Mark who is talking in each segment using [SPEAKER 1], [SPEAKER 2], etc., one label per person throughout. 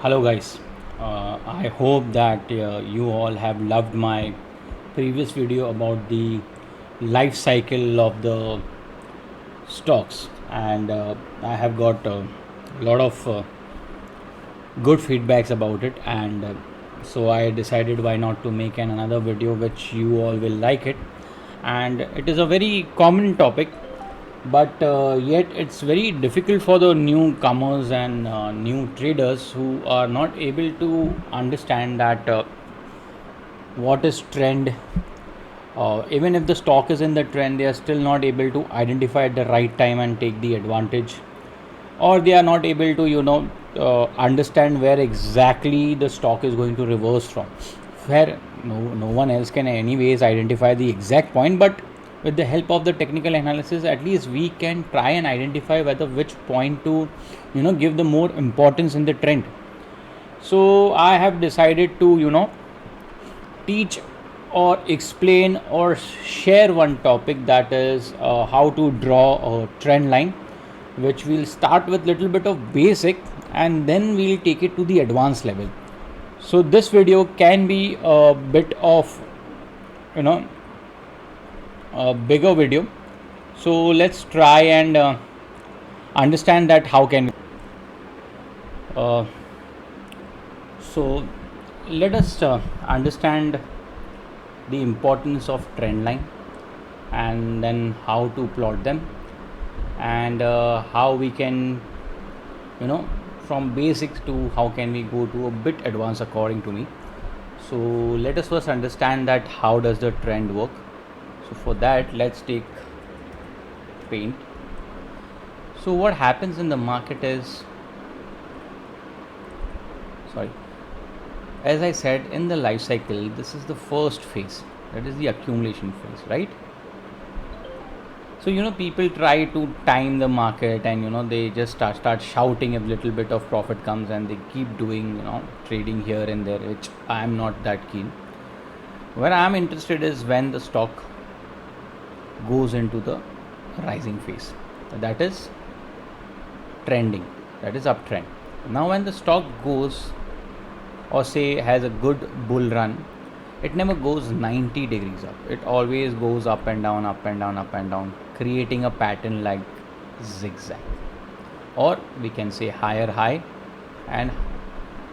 [SPEAKER 1] Hello, guys. I hope that you all have loved my previous video about the life cycle of the stocks, and I have got a lot of good feedbacks about it. And so I decided why not to make another video which you all will like it. And it is a very common topic, but yet it's very difficult for the newcomers and new traders who are not able to understand that what is trend. Even if the stock is in the trend, they are still not able to identify at the right time and take the advantage, or they are not able to understand where exactly the stock is going to reverse from, where no one else can anyways identify the exact point. But with the help of the technical analysis, at least we can try and identify whether which point to give the more importance in the trend. So I have decided to teach or explain or share one topic, that is how to draw a trend line, which we'll start with little bit of basic and then we'll take it to the advanced level. So this video can be a bit of you know a bigger video. So let's try and understand that how can uh, so let us understand the importance of trend line, and then how to plot them, and how we can you know from basics to how can we go to a bit advanced according to me. So let us first understand that how does the trend work. So for that, let's take paint. So what happens in the market is, sorry, as I said, in the life cycle, this is the first phase, that is the accumulation phase, right? So people try to time the market, and they just start shouting if little bit of profit comes, and they keep doing trading here and there, which I am not that keen. Where I am interested is when the stock goes into the rising phase, that is trending, that is uptrend. Now when the stock goes, or say has a good bull run, it never goes 90 degrees up, it always goes up and down, up and down, up and down, creating a pattern like zigzag, or we can say higher high and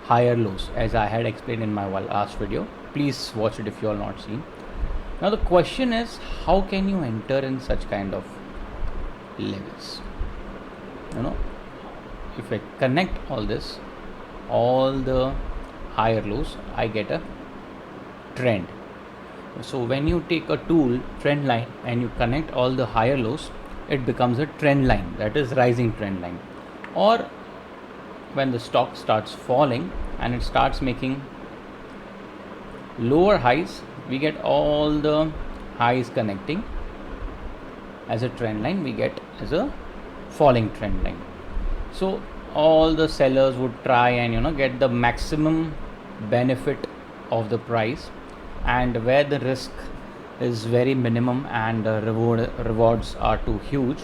[SPEAKER 1] higher lows, as I had explained in my last video. Please watch it if you are not seen. Now the question is, how can you enter in such kind of levels? If I connect all this, all the higher lows, I get a trend. So when you take a tool, trend line, and you connect all the higher lows, it becomes a trend line, that is rising trend line. Or when the stock starts falling and it starts making lower highs, we get all the highs connecting as a trend line, we get as a falling trend line. So all the sellers would try and get the maximum benefit of the price, and where the risk is very minimum and the rewards are too huge,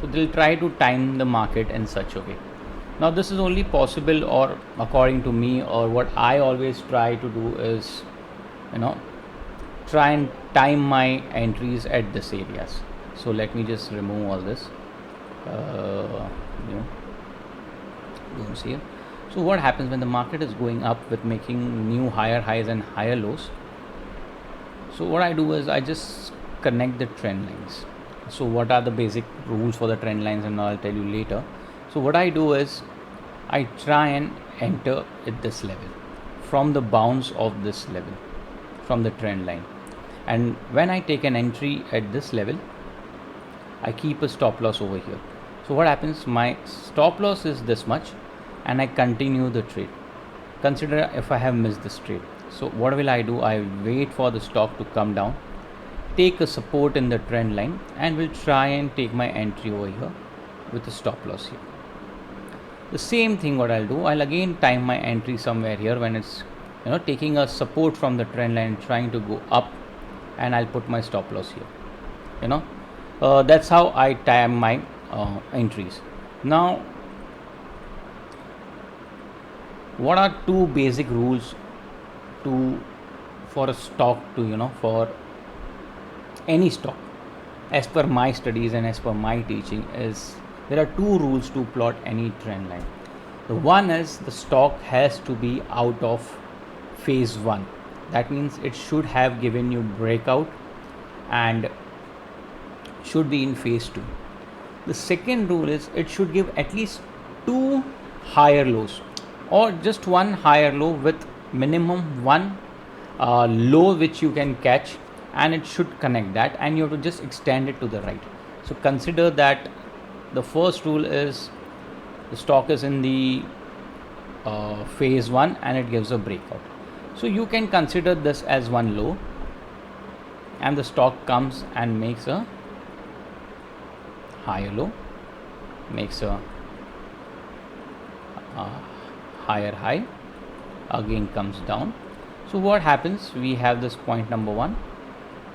[SPEAKER 1] so they'll try to time the market in such a way. Now this is only possible, or according to me, or what I always try to do is try and time my entries at this areas. So let me just remove all this don't see it. So what happens when the market is going up with making new higher highs and higher lows? So what I do is I just connect the trend lines. So what are the basic rules for the trend lines, and I'll tell you later. So what I do is I try and enter at this level, from the bounds of this level, from the trend line. And when I take an entry at this level, I keep a stop loss over here. So what happens, my stop loss is this much, and I continue the trade. Consider if I have missed this trade. So what will I do? I wait for the stock to come down, take a support in the trend line, and will try and take my entry over here with a stop loss here. The same thing what I'll do, I'll again time my entry somewhere here when it's taking a support from the trend line, trying to go up, and I'll put my stop loss here. That's how I time my entries. Now what are two basic rules to for a stock to, for any stock, as per my studies and as per my teaching, is there are two rules to plot any trend line. The one is the stock has to be out of phase 1. That means it should have given you breakout and should be in phase 2. The second rule is it should give at least two higher lows, or just one higher low with minimum one low which you can catch, and it should connect that, and you have to just extend it to the right. So consider that the first rule is the stock is in the phase 1 and it gives a breakout. So you can consider this as one low, and the stock comes and makes a higher low, makes a higher high, again comes down. So what happens, we have this point number 1,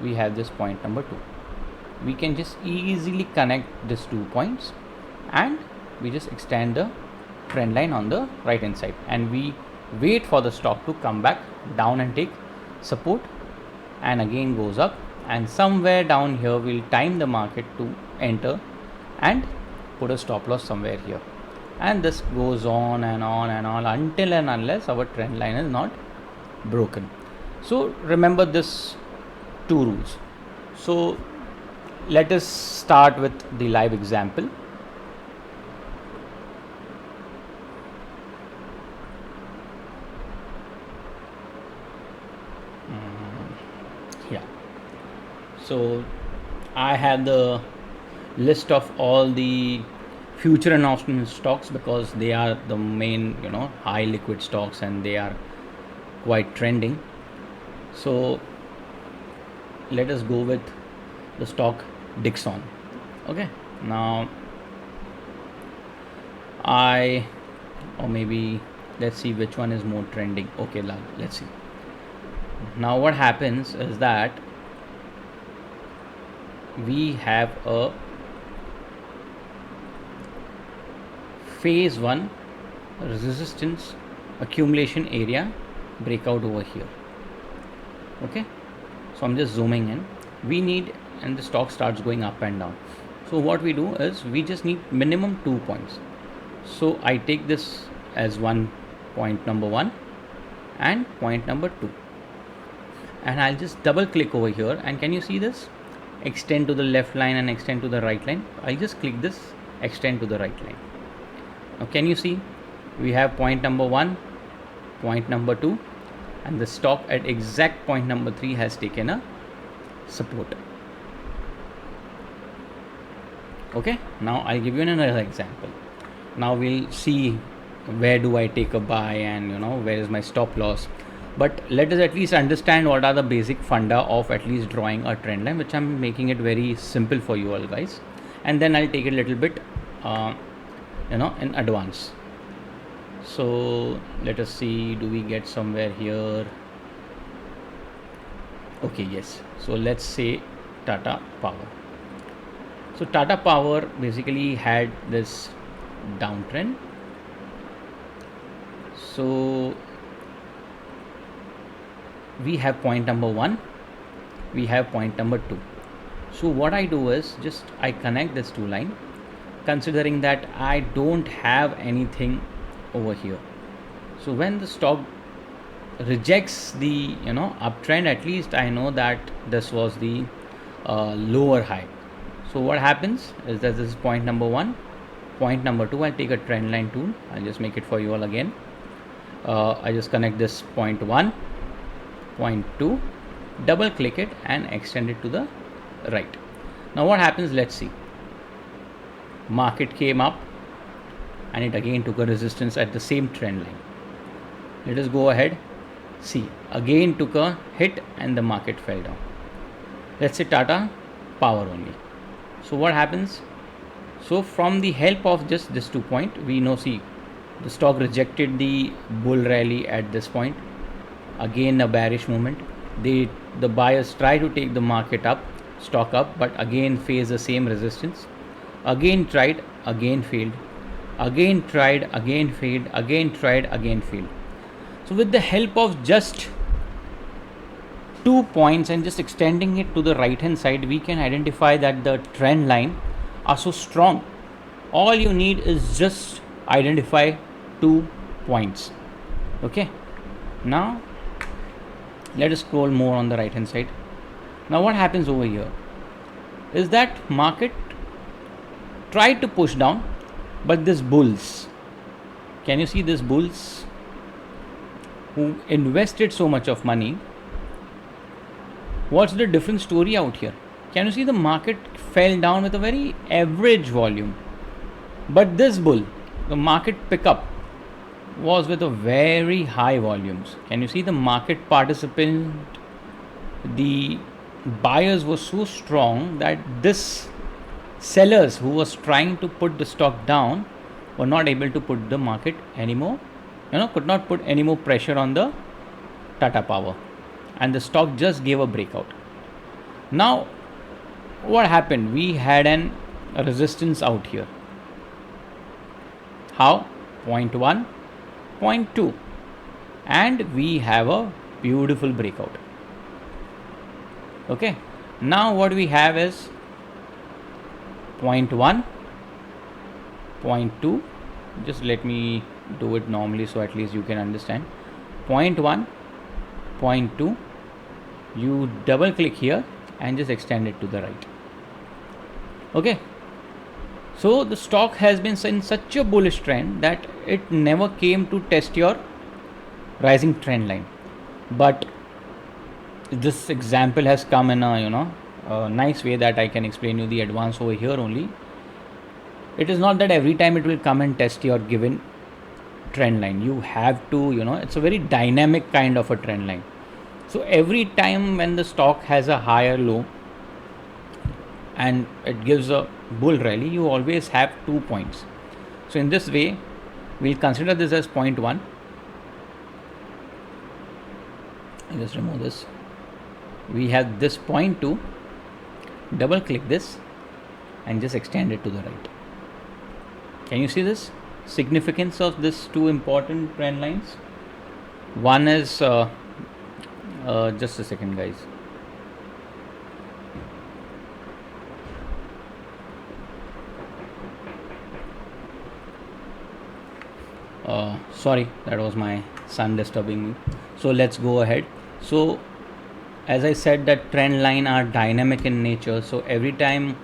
[SPEAKER 1] we have this point number 2. We can just easily connect these 2 points, and we just extend the trend line on the right hand side, and we wait for the stock to come back down and take support, and again goes up, and somewhere down here we'll time the market to enter and put a stop loss somewhere here, and this goes on and on and on until and unless our trend line is not broken. So remember this two rules. So let us start with the live example. Yeah, so I have the list of all the future announcement stocks because they are the main, high liquid stocks, and they are quite trending. So let us go with the stock Dixon. Okay, now or maybe let's see which one is more trending. Okay, let's see. Now what happens is that we have a phase 1 resistance accumulation area breakout over here. Okay, so I'm just zooming in. We need, and the stock starts going up and down. So what we do is we just need minimum 2 points. So I take this as point number 1 and point number 2, and I'll just double click over here, and can you see this? Extend to the left line and extend to the right line. I'll just click this, extend to the right line. Now can you see we have point number 1, point number 2, and the stock at exact point number 3 has taken a support. Okay, now I'll give you another example. Now we'll see where do I take a buy, and where is my stop loss. But let us at least understand what are the basic funda of at least drawing a trend line, which I'm making it very simple for you all guys, and then I'll take it a little bit in advance. So let us see, do we get somewhere here? Okay, yes. So let's say Tata Power. So Tata Power basically had this downtrend. So we have point number 1, we have point number 2. So what I do is just I connect this two line, considering that I don't have anything over here. So when the stock rejects the uptrend, at least I know that this was the lower high. So what happens is that this is point number 1, point number 2. I'll take a trend line tool, I'll just make it for you all again. I just connect this point 1, point 2, double click it and extend it to the right. Now what happens, let's see. Market came up and it again took a resistance at the same trend line. Let us go ahead, see, again took a hit and the market fell down. Let's say Tata Power only. So what happens? So from the help of just this 2 point, we know, see, the stock rejected the bull rally at this point, again a bearish movement. The buyers try to take the market up, stock up, but again face the same resistance, again tried, again failed. again tried, again failed, again tried, again failed. So with the help of just 2 points and just extending it to the right hand side, we can identify that the trend line are so strong. All you need is just identify 2 points. Okay, now let us scroll more on the right hand side. Now what happens over here is that market tried to push down, but this bulls, can you see this bulls who invested so much of money? What's the different story out here? Can you see the market fell down with a very average volume, but this bull, the market pickup was with a very high volumes. Can you see the market participant, the buyers were so strong that this sellers who was trying to put the stock down were not able to put the market anymore, could not put any more pressure on the Tata Power, and the stock just gave a breakout. Now what happened? We had a resistance out here. How? Point 1, point 2, and we have a beautiful breakout. Okay, now what we have is point 1, point 2. Just let me do it normally so at least you can understand. Point 1, point 2, you double click here and just extend it to the right. Okay, so the stock has been in such a bullish trend that it never came to test your rising trend line. But this example has come in a nice way that I can explain you the advance over here only. It is not that every time it will come and test your given trend line. You have to, it's a very dynamic kind of a trend line. So every time when the stock has a higher low and it gives a bull rally, you always have 2 points. So in this way, we'll consider this as point 1. I'll just remove this. We have this point 2, double click this and just extend it to the right. Can you see this significance of this 2 important trend lines? One is just a second guys. Sorry, that was my son disturbing me. So let's go ahead. So as I said, that trend line are dynamic in nature. So every time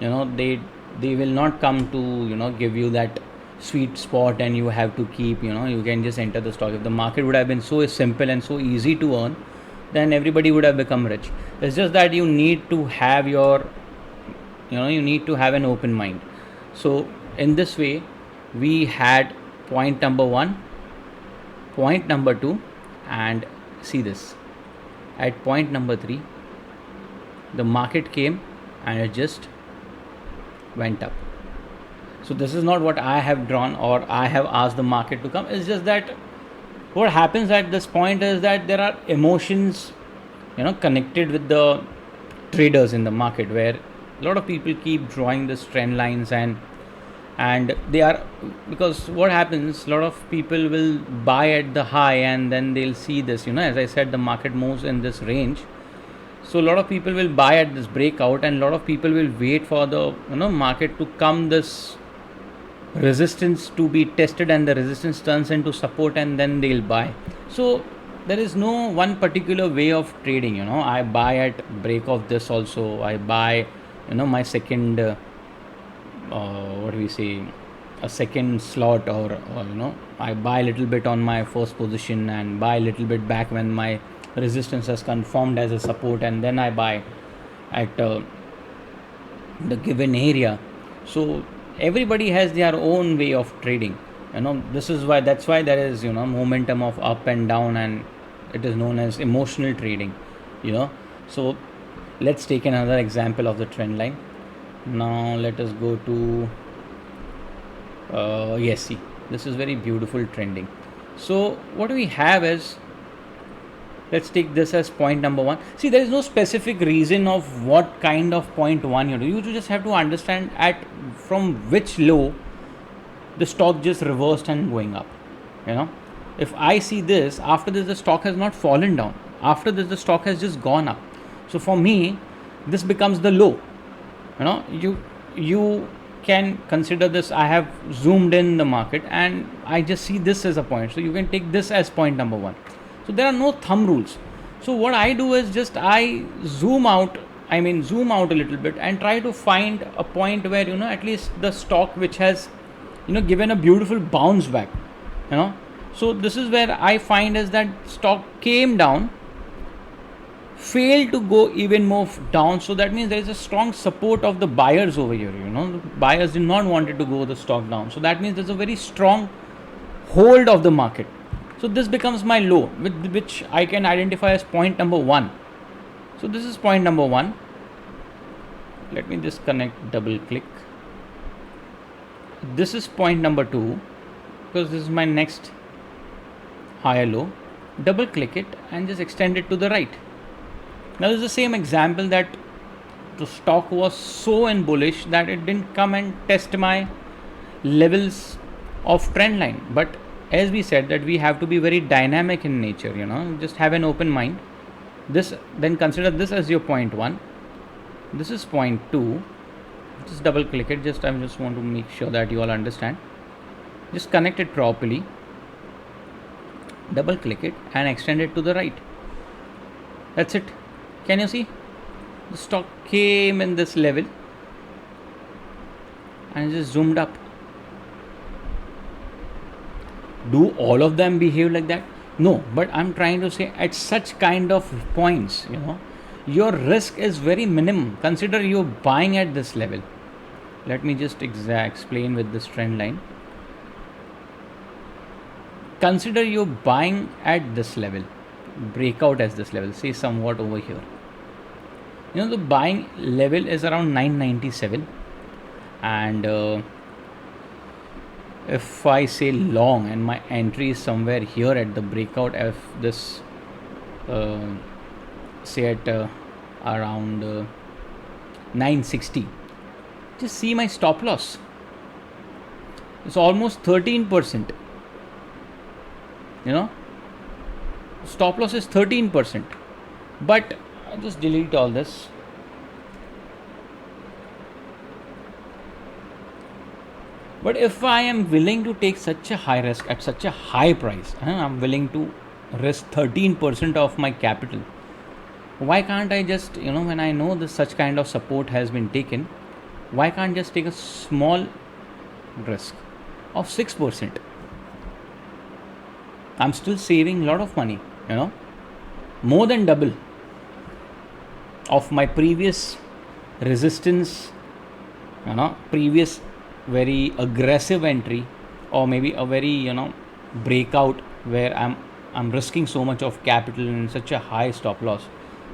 [SPEAKER 1] they will not come to give you that sweet spot and you have to keep you can just enter the stock. If the market would have been so simple and so easy to earn, then everybody would have become rich. It's just that you need to have your you need to have an open mind. So in this way, we had point number 1, point number 2, and see this, at point number 3 the market came and it just went up. So this is not what I have drawn or I have asked the market to come. It's just that what happens at this point is that there are emotions connected with the traders in the market, where a lot of people keep drawing this trend lines and they are, because what happens, a lot of people will buy at the high and then they'll see this, as I said, the market moves in this range. So a lot of people will buy at this breakout and a lot of people will wait for the market to come this resistance to be tested, and the resistance turns into support and then they'll buy. So there is no one particular way of trading. I buy at break of this also, I buy my second what do we say, a second slot, or I buy a little bit on my first position and buy a little bit back when my resistance has confirmed as a support, and then I buy at the given area. So everybody has their own way of trading. This is why, that's why there is momentum of up and down, and it is known as emotional trading. So let's take another example of the trend line. Now let us go to yes, see, this is very beautiful trending. So what we have is, let's take this as point number 1. See, there is no specific reason of what kind of point 1 you do. You just have to understand at from which low the stock just reversed and going up. You know, if I see this, after this the stock has not fallen down, after this the stock has just gone up. So for me, this becomes the low. You know, you can consider this. I have zoomed in the market and I just see this as a point, so you can take this as point number one. So there are no thumb rules. So what I do is just I zoom out, zoom out a little bit and try to find a point where, at least the stock which has, given a beautiful bounce back. So this is where I find is that stock came down, failed to go even more down. So that means there is a strong support of the buyers over here. The buyers did not wanted to go the stock down. So that means there's a very strong hold of the market. So this becomes my low, which I can identify as point number one. So this is point number one. Let me disconnect, double click. This is point number two, because this is my next higher low. Double click it and just extend it to the right. Now this is the same example that the stock was so in bullish that it didn't come and test my levels of trend line. But as we said that we have to be very dynamic in nature, just have an open mind. Then consider this as your point one. This is point two. Just double click it. I just want to make sure that you all understand. Just connect it properly. Double click it and extend it to the right. That's it. Can you see? The stock came in this level and just zoomed up. Do all of them behave like that? No, but I'm trying to say at such kind of points, your risk is very minimum. Consider you're buying at this level. Let me just explain with this trend line. Consider you're buying at this level, breakout as this level, say somewhat over here. The buying level is around 997, and if I say long and my entry is somewhere here at the breakout, if this say at around 960, just see my stop loss. It's almost 13%. Stop loss is 13%. But I just delete all this. But if I am willing to take such a high risk at such a high price, I'm willing to risk 13% of my capital, why can't I just, when I know this such kind of support has been taken, why can't I just take a small risk of 6%? I'm still saving a lot of money, more than double of my previous resistance, previous very aggressive entry, or maybe a very breakout where I'm risking so much of capital and such a high stop loss.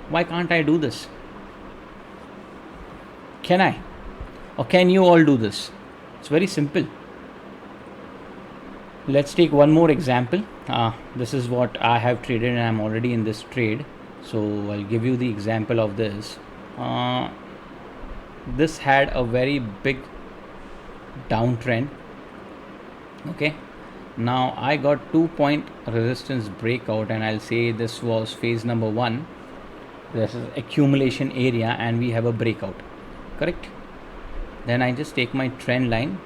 [SPEAKER 1] Why can't I do this? Can I? Or can you all do this? It's very simple. Let's take one more example. This is what I have traded and I'm already in this trade. So I'll give you the example of this. This had a very big downtrend. Okay. Now I got 2-point resistance breakout, and I'll say this was phase number one. This is accumulation area and we have a breakout. Correct? Then I just take my trend line.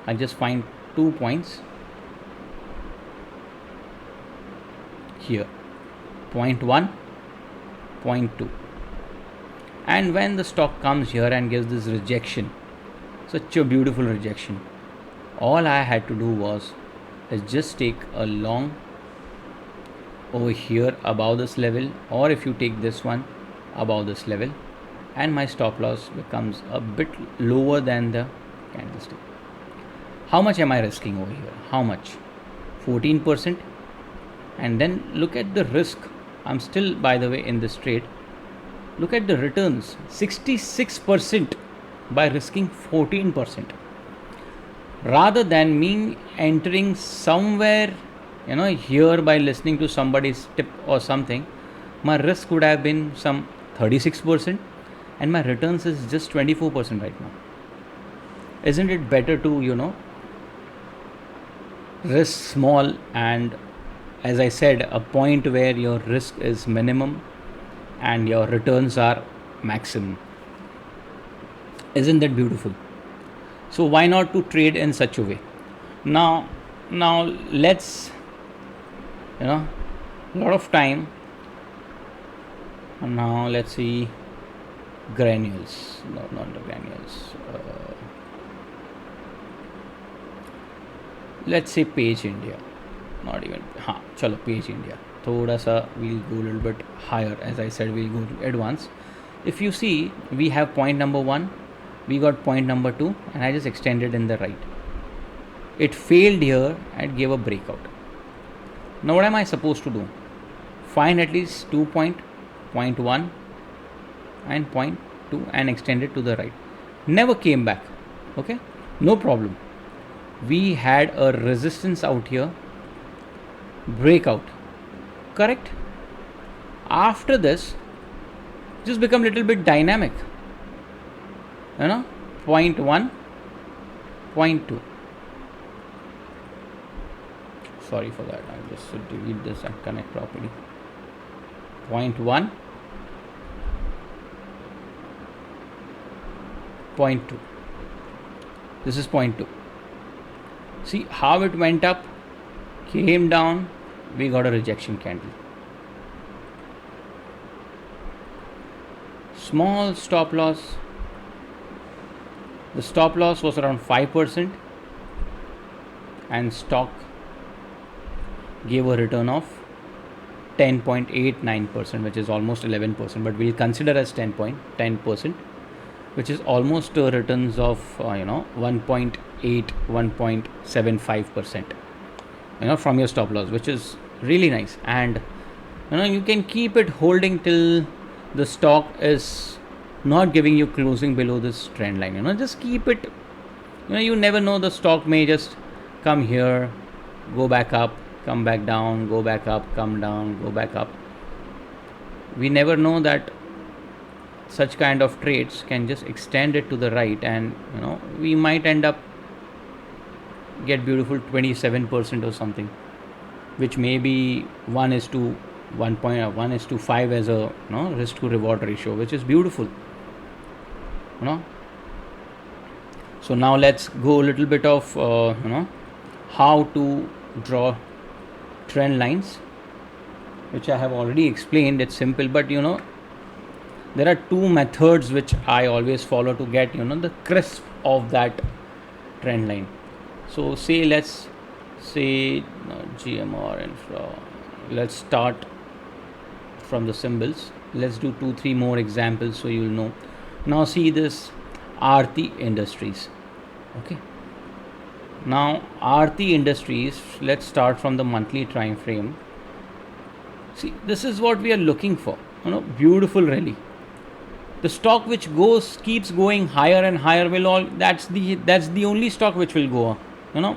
[SPEAKER 1] I just find 2 points here, point 1, point 2, and when the stock comes here and gives this rejection, such a beautiful rejection, all I had to do was just take a long over here above this level, or if you take this one above this level, and my stop loss becomes a bit lower than the candlestick. How much am I risking over here? How much? 14%. And then look at the risk. I'm still, by the way, in this trade. Look at the returns, 66% by risking 14%. Rather than me entering somewhere, here by listening to somebody's tip or something, my risk would have been some 36% and my returns is just 24% right now. Isn't it better to, risk small, and as I said, a point where your risk is minimum and your returns are maximum. Isn't that beautiful? So why not to trade in such a way? Now now let's, you know, a lot of time. Now let's see granules. No, not the granules. Let's say page India. Not even, हाँ चलो page India. थोड़ा सा we'll go a little bit higher. As I said, we'll go to advanced. If you see, we have point number 1, we got point number 2, and I just extended in the right. It failed here and gave a breakout. Now what am I supposed to do? Find at least 2 point 1 and point 2 and extend it to the right. Never came back. Okay, no problem. We had a resistance out here, breakout, correct? After this, just become little bit dynamic, you know, point 1, point 2. Sorry for that, I'll just delete this and connect properly. Point 1, point 2. This is point 2. See how it went up, came down, we got a rejection candle. Small stop loss. The stop loss was around 5%, and stock gave a return of 10.89%, which is almost 11%, but we'll consider as 10%, which is almost returns of 1.8, 1.75%, from your stop loss, which is really nice. And you can keep it holding till the stock is not giving you closing below this trend line. Just keep it. You never know, the stock may just come here, go back up, come back down, go back up, come down, go back up. We never know that such kind of trades can just extend it to the right, and we might end up get beautiful 27% or something, which may be 1:1.1:5 as a risk to reward ratio, which is beautiful. So now let's go a little bit of how to draw trend lines, which I have already explained. It's simple, but there are two methods which I always follow to get the crisp of that trend line. So let's say GMR infra. Let's start from the symbols. Let's do 2-3 more examples so you'll know. Now see this Aarti Industries. Okay. Now Aarti Industries, let's start from the monthly time frame. See, this is what we are looking for. Beautiful rally. The stock which keeps going higher and higher that's the only stock which will go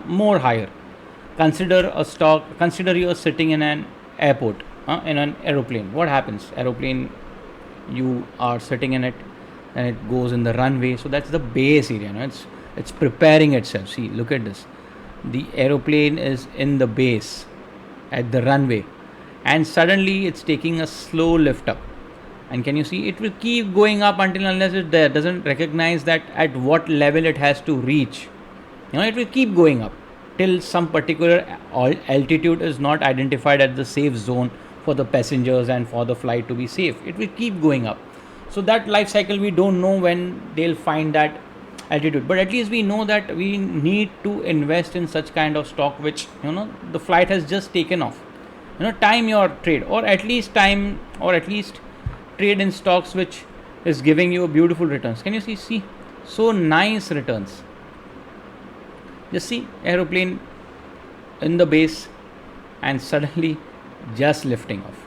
[SPEAKER 1] more higher. Consider you're sitting in an airport, in an aeroplane. What happens? Aeroplane, you are sitting in it and it goes in the runway. So that's the base area. It's preparing itself. See, look at this. The aeroplane is in the base at the runway, and suddenly it's taking a slow lift up. And can you see, it will keep going up until unless it doesn't recognize that at what level it has to reach. It will keep going up till some particular altitude is not identified at the safe zone for the passengers and for the flight to be safe. It will keep going up. So that life cycle, we don't know when they'll find that altitude, but at least we know that we need to invest in such kind of stock which the flight has just taken off. Time your trade, or at least trade in stocks which is giving you a beautiful returns. Can you see so nice returns? Just see, aeroplane in the base and suddenly just lifting off.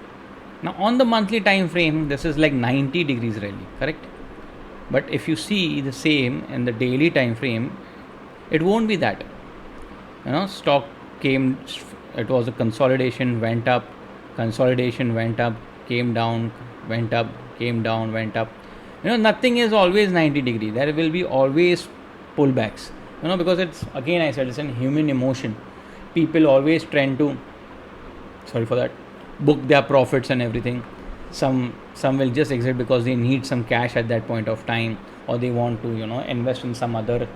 [SPEAKER 1] Now on the monthly time frame, this is like 90 degrees rally, correct? But if you see the same in the daily time frame, it won't be that. Stock came, it was a consolidation, went up, came down, went up, came down, went up. Nothing is always 90 degree. There will be always pullbacks. Because it's, again I said, it's an human emotion. people always tend to, sorry for that, book their profits and everything. Some will just exit because they need some cash at that point of time, or they want to invest in some other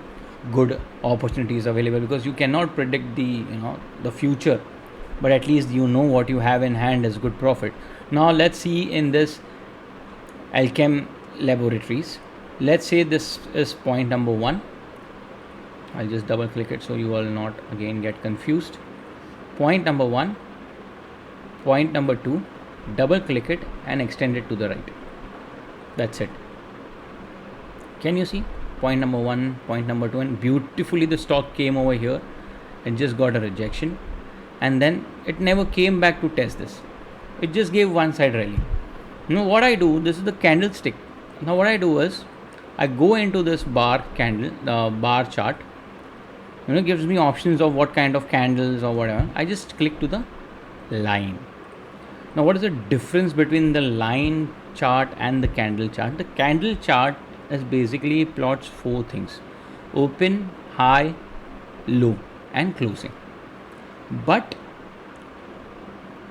[SPEAKER 1] good opportunities available, because you cannot predict the future, but at least you know what you have in hand is good profit. Now let's see in this Alchem Laboratories. Let's say this is point number 1. I'll just double click it so you will not again get confused. Point number 1, point number 2, double click it and extend it to the right. That's it. Can you see point number 1, point number 2, and beautifully the stock came over here and just got a rejection, and then it never came back to test this. It just gave one side rally. What I do, this is the candlestick. Now what I do is I go into this bar chart. It gives me options of what kind of candles or whatever. I just click to the line. Now what is the difference between the line chart and the candle chart? The candle chart is basically plots 4 things: open, high, low and closing. But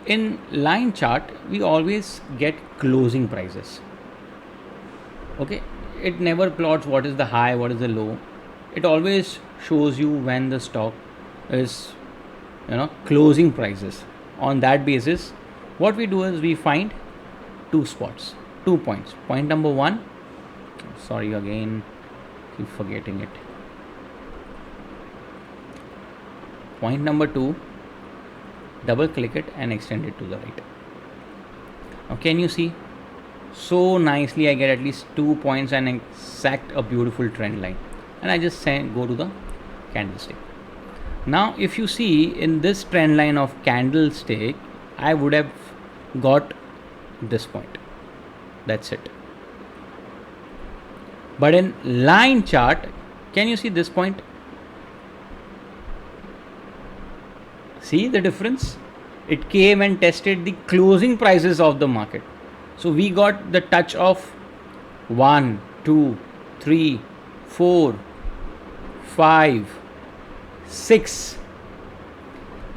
[SPEAKER 1] in line chart we always get closing prices. Okay, it never plots what is the high, what is the low. It always shows you when the stock is closing prices. On that basis, what we do is we find 2 spots, 2 points. Point number 1, sorry again, keep forgetting it. Point number 2, double click it and extend it to the right. Now can you see? So nicely I get at least 2 points and exact a beautiful trend line, and I just go to the candlestick. Now if you see in this trend line of candlestick, I would have got this point. That's it. But in line chart, can you see this point? See the difference? It came and tested the closing prices of the market. So we got the touch of 1, 2, 3, 4, 5, 6.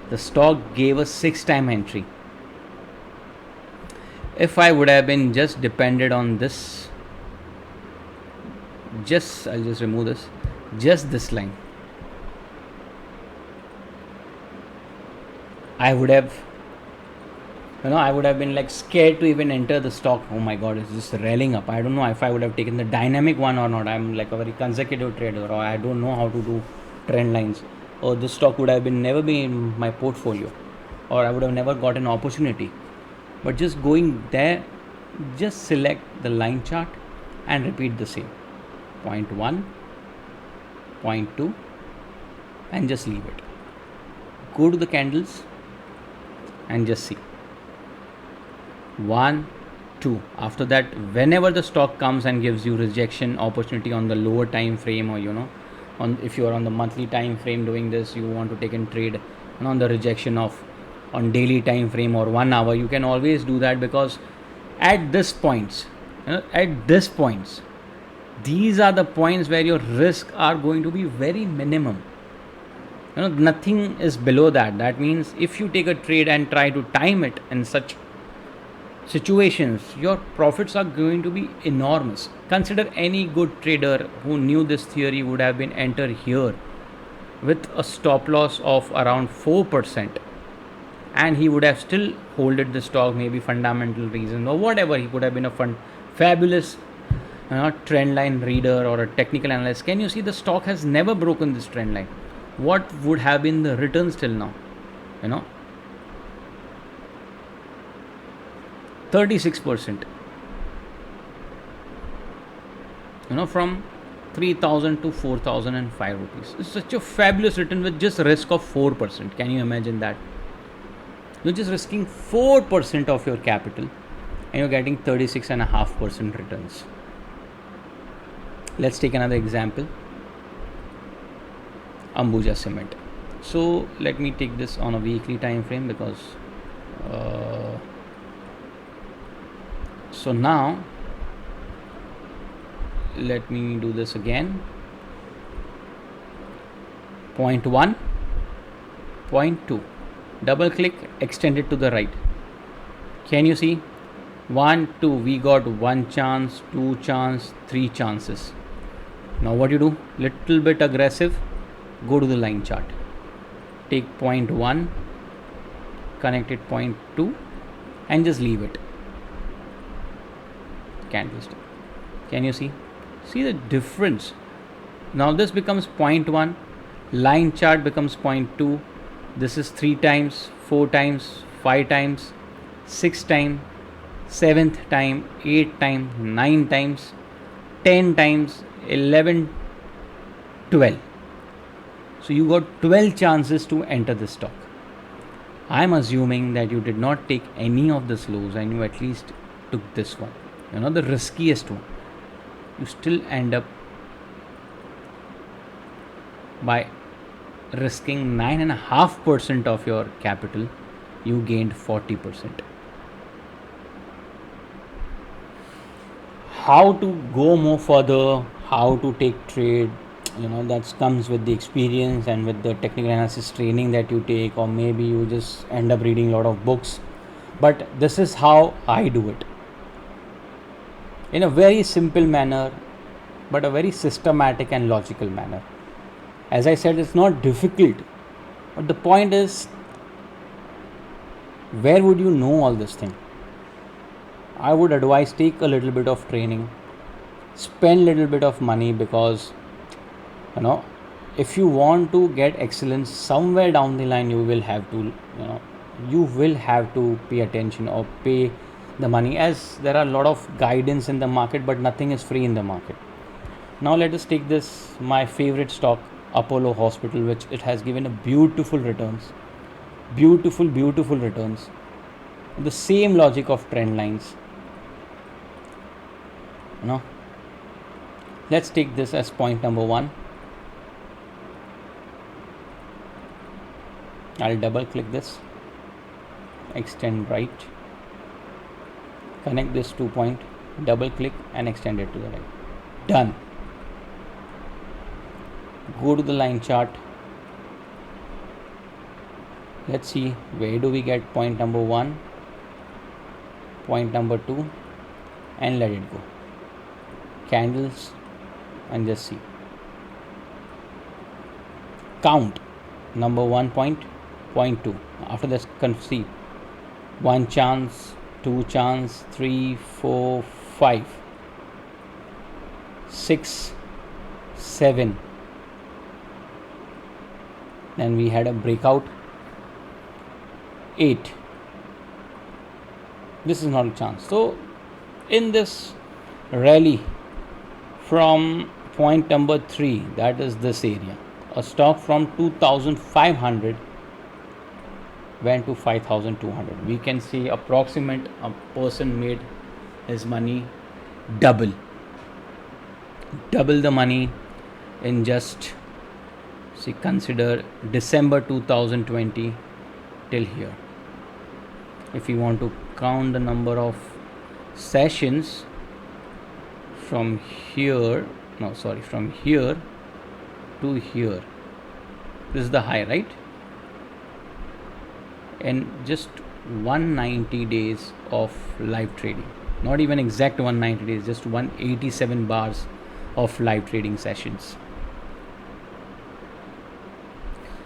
[SPEAKER 1] The stock gave us 6-time entry. If I would have been just depended on this, I'll just remove this, just this line, I would have been like scared to even enter the stock. Oh my god, it's just railing up. I don't know if I would have taken the dynamic one or not. I'm like a very consecutive trader, or I don't know how to do trend lines, or this stock would have never been in my portfolio, or I would have never got an opportunity. But just going there, just select the line chart and repeat the same. Point 1, point 2, and just leave it. Go to the candles and just see 1, 2. After that, whenever the stock comes and gives you rejection opportunity on the lower time frame, or if you are on the monthly time frame doing this, you want to take and trade on the rejection of on daily time frame or 1 hour, you can always do that, because at this points, these are the points where your risk are going to be very minimum. Nothing is below that. That means if you take a trade and try to time it in such situations, your profits are going to be enormous. Consider any good trader who knew this theory would have been entered here with a stop loss of around 4%, and he would have still holded the stock, maybe fundamental reasons or whatever. He could have been a fabulous trend line reader or a technical analyst. Can you see the stock has never broken this trend line? What would have been the returns till now? 36%. From 3,000 to 4,005 rupees. It's such a fabulous return with just risk of 4%. Can you imagine that? You're just risking 4% of your capital and you're getting 36.5% returns. Let's take another example. Ambuja Cement. So let me take this on a weekly time frame, because so now let me do this again. Point 1, point 2. Double click, extend it to the right. Can you see? 1, 2, we got 1 chance, 2 chance, 3 chances. Now what you do? Little bit aggressive, go to the line chart. Take point 1, connect it point 2 and just leave it. Candlestick. Can you see? See the difference? Now this becomes point 1, line chart becomes point 2. This is 3 times, 4 times, 5 times, 6 times, 7th time, 8 times, 9 times, 10 times, 11, 12. So you got 12 chances to enter the stock. I'm assuming that you did not take any of the lows and you at least took this one, the riskiest one. You still end up by risking 9.5% of your capital, you gained 40%. How to go more further, how to take trade, that comes with the experience and with the technical analysis training that you take, or maybe you just end up reading a lot of books. But this is how I do it, in a very simple manner, but a very systematic and logical manner. As I said, it's not difficult, but the point is, where would you know all this thing? I would advise take a little bit of training, spend a little bit of money, because if you want to get excellence somewhere down the line, you will have to pay attention or pay the money, as there are a lot of guidance in the market, but nothing is free in the market. Now let us take this, my favorite stock, Apollo Hospital, which it has given a beautiful returns, beautiful returns. The same logic of trend lines. Let's take this as point number 1. I'll double click this, extend right, connect this 2 point, double click and extend it to the right. Done. Go to the line chart. Let's see, where do we get point number 1, point number 2, and let it go. Candles, and just see. Count. Number 1 point, point 2. After that, see 1 chance, 2 chance, 3, 4, 5, 6, 7. Then we had a breakout. 8. This is not a chance. So in this rally from point number 3, that is this area, a stock from 2500 went to 5200. We can see approximate a person made his money double the money in just, see, consider December 2020 till here. If you want to count the number of sessions from here to here, this is the high, right? In just 190 days of live trading, not even exact 190 days, just 187 bars of live trading sessions.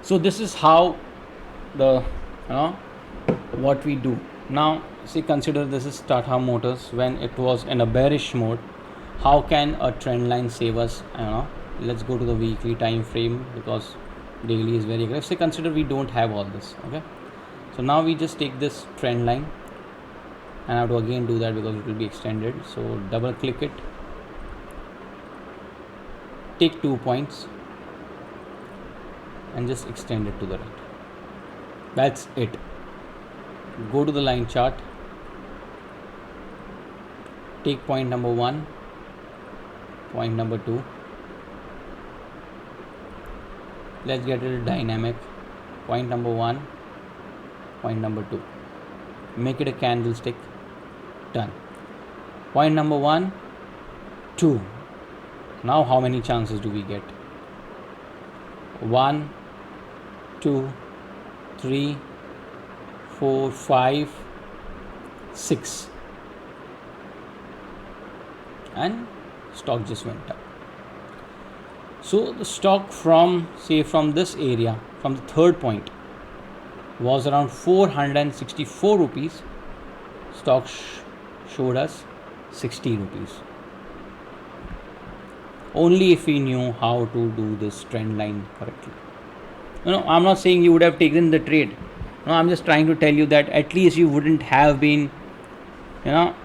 [SPEAKER 1] So this is how the what we do. Now see, consider this is Tata Motors when it was in a bearish mode. How can a trend line save us? Let's go to the weekly time frame, because daily is very aggressive. Say consider we don't have all this. Okay, so now we just take this trend line, and I have to again do that because it will be extended. So double click it, take 2 points and just extend it to the right. That's it. Go to the line chart, take point number 1, point number 2. Let's get it dynamic. Point number 1, point number 2. Make it a candlestick. Done. Point number 1, 2. Now how many chances do we get? 1, 2, 3, 4, 5, 6, and stock just went up. So the stock from this area, from the third point, was around 464 rupees. Stock showed us 60 rupees. Only if we knew how to do this trend line correctly. I'm not saying you would have taken the trade. No, I'm just trying to tell you that at least you wouldn't have been,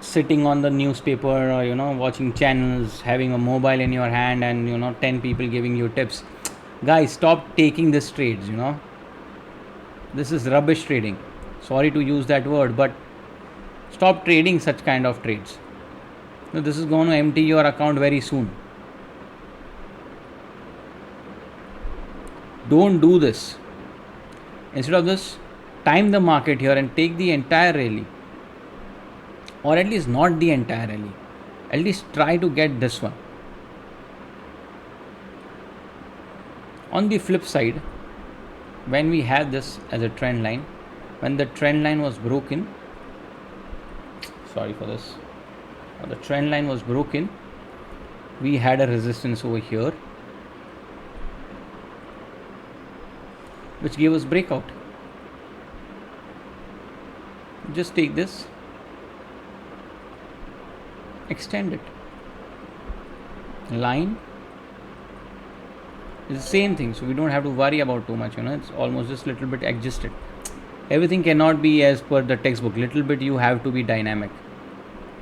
[SPEAKER 1] sitting on the newspaper or, watching channels, having a mobile in your hand and, 10 people giving you tips. Guys, stop taking these trades, This is rubbish trading. Sorry to use that word, but stop trading such kind of trades. This is going to empty your account very soon. Don't do this. Instead of this, time the market here and take the entire rally, or at least not the entire rally. At least try to get this one. On the flip side, when we had this as a trend line, when the trend line was broken, the trend line was broken, we had a resistance over here which gave us breakout. Just take this, extend it. Line is the same thing, so we don't have to worry about too much. It's almost just little bit adjusted. Everything cannot be as per the textbook. Little bit you have to be dynamic.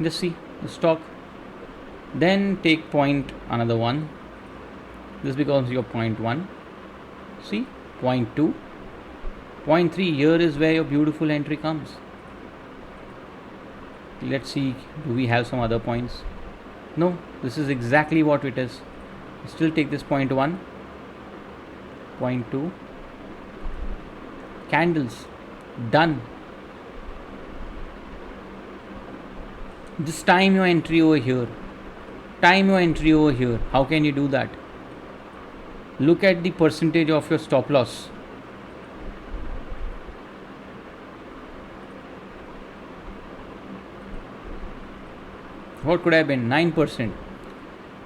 [SPEAKER 1] Just see the stock. Then take point another one. This becomes your point 1. See, point 2, point 3. Here is where your beautiful entry comes. Let's see, do we have some other points? No, this is exactly what it is. Still take this point 1, point 2, candles, done. Just time your entry over here. How can you do that? Look at the percentage of your stop loss. What could have been? 9%.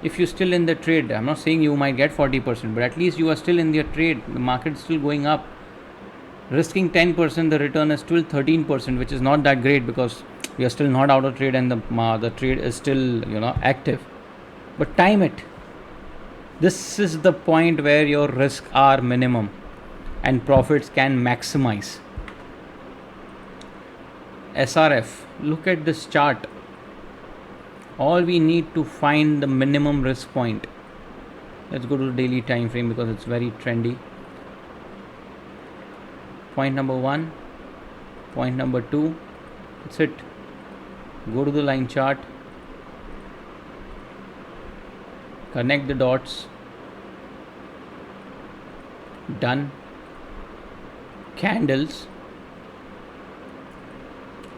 [SPEAKER 1] If you're still in the trade, I'm not saying you might get 40%, but at least you are still in the trade. The market is still going up. Risking 10%, the return is still 13%, which is not that great because we are still not out of trade and the trade is still active. But time it. This is the point where your risks are minimum and profits can maximize. SRF, look at this chart. All we need to find the minimum risk point. Let's go to the daily time frame because it's very trendy. Point number 1, point number 2, that's it. Go to the line chart, connect the dots, done. Candles,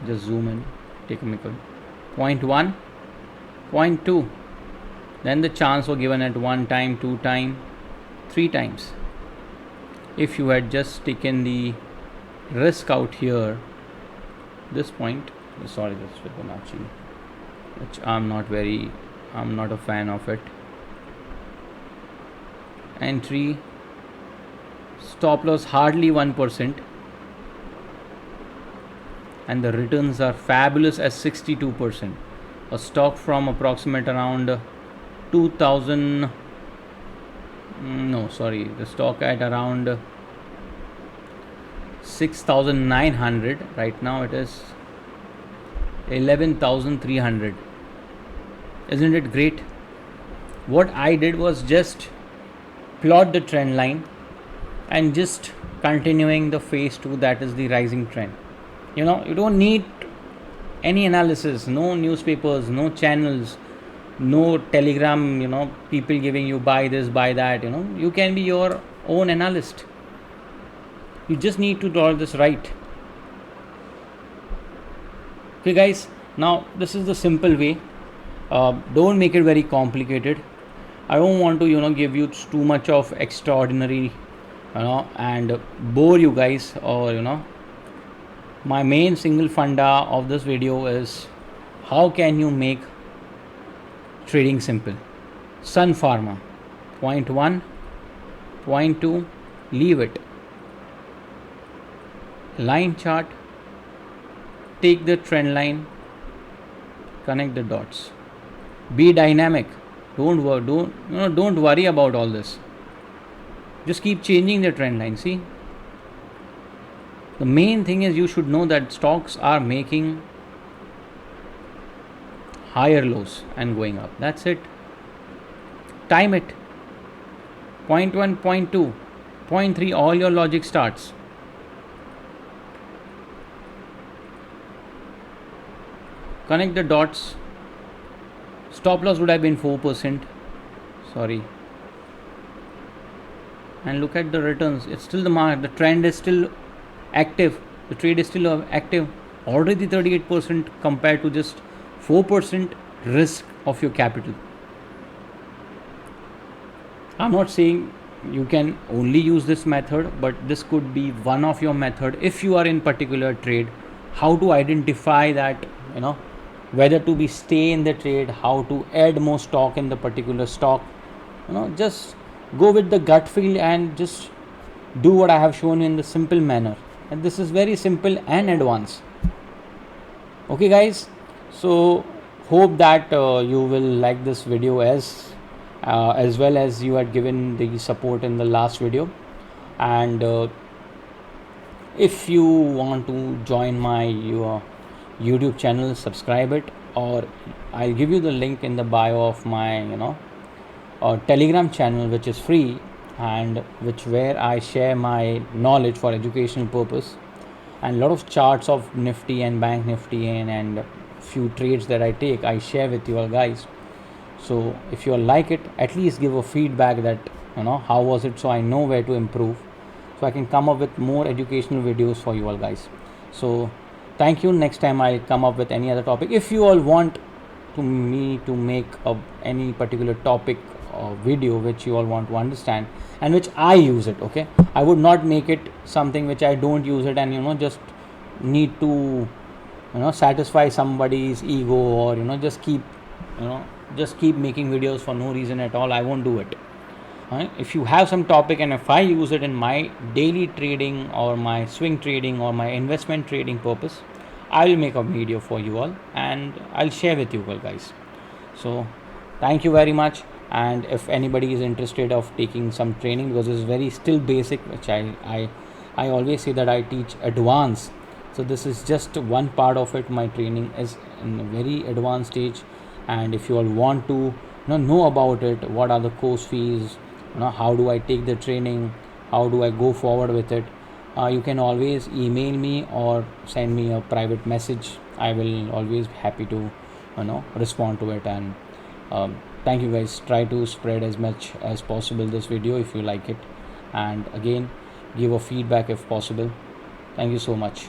[SPEAKER 1] just zoom in, take a micro. Point 1, point 2, then the chance was given at 1 time, 2 time, 3 times. If you had just taken the risk out here, this point, sorry, that's Fibonacci, which I'm not a fan of it. Entry, stop loss hardly 1%, and the returns are fabulous as 62%. A stock from approximate around the stock at around 6,900. Right now it is 11,300. Isn't it great? What I did was just plot the trend line and just continuing the phase 2, that is the rising trend. You don't need any analysis, no newspapers, no channels, no telegram, people giving you buy this, buy that. You can be your own analyst. You just need to draw this right. Okay guys, now this is the simple way. Don't make it very complicated. I don't want to give you too much of extraordinary and bore you guys, or my main single funda of this video is how can you make trading simple. Sun Pharma, point 1, point 2, leave it. Line chart, take the trend line, connect the dots. Be dynamic. Don't worry about all this. Just keep changing the trend line. See, the main thing is you should know that stocks are making higher lows and going up. That's it. Time it. Point 1, point 2, point 3, all your logic starts. Connect the dots. Stop loss would have been 4%. Sorry. And look at the returns. It's still the market. The trend is still active. The trade is still active. Already 38% compared to just 4% risk of your capital. I'm not saying you can only use this method, but this could be one of your method if you are in particular trade. How to identify that, whether to be stay in the trade, how to add more stock in the particular stock. Just go with the gut feel and just do what I have shown in the simple manner. And this is very simple and advanced. Okay guys, so hope that you will like this video as well as you had given the support in the last video. And if you want to join my YouTube channel, subscribe it, or I'll give you the link in the bio of my Telegram channel, which is free and where I share my knowledge for educational purpose, and a lot of charts of Nifty and Bank Nifty and few trades that I take, I share with you all guys. So if you all like it, at least give a feedback that how was it, so I know where to improve, so I can come up with more educational videos for you all guys. So thank you. Next time I'll come up with any other topic. If you all want me to make any particular topic or video which you all want to understand and which I use it, okay, I would not make it something which I don't use it and just need to satisfy somebody's ego, or just keep making videos for no reason at all. I won't do it. If you have some topic and if I use it in my daily trading or my swing trading or my investment trading purpose, I will make a video for you all and I'll share with you all guys. So thank you very much. And if anybody is interested of taking some training, because this is very still basic, which I always say that I teach advanced. So this is just one part of it. My training is in a very advanced stage, and if you all want to know about it, what are the course fees, how do I take the training, how do I go forward with it, you can always email me or send me a private message. I will always happy to respond to it. And thank you guys. Try to spread as much as possible this video if you like it, and again give a feedback if possible. Thank you so much.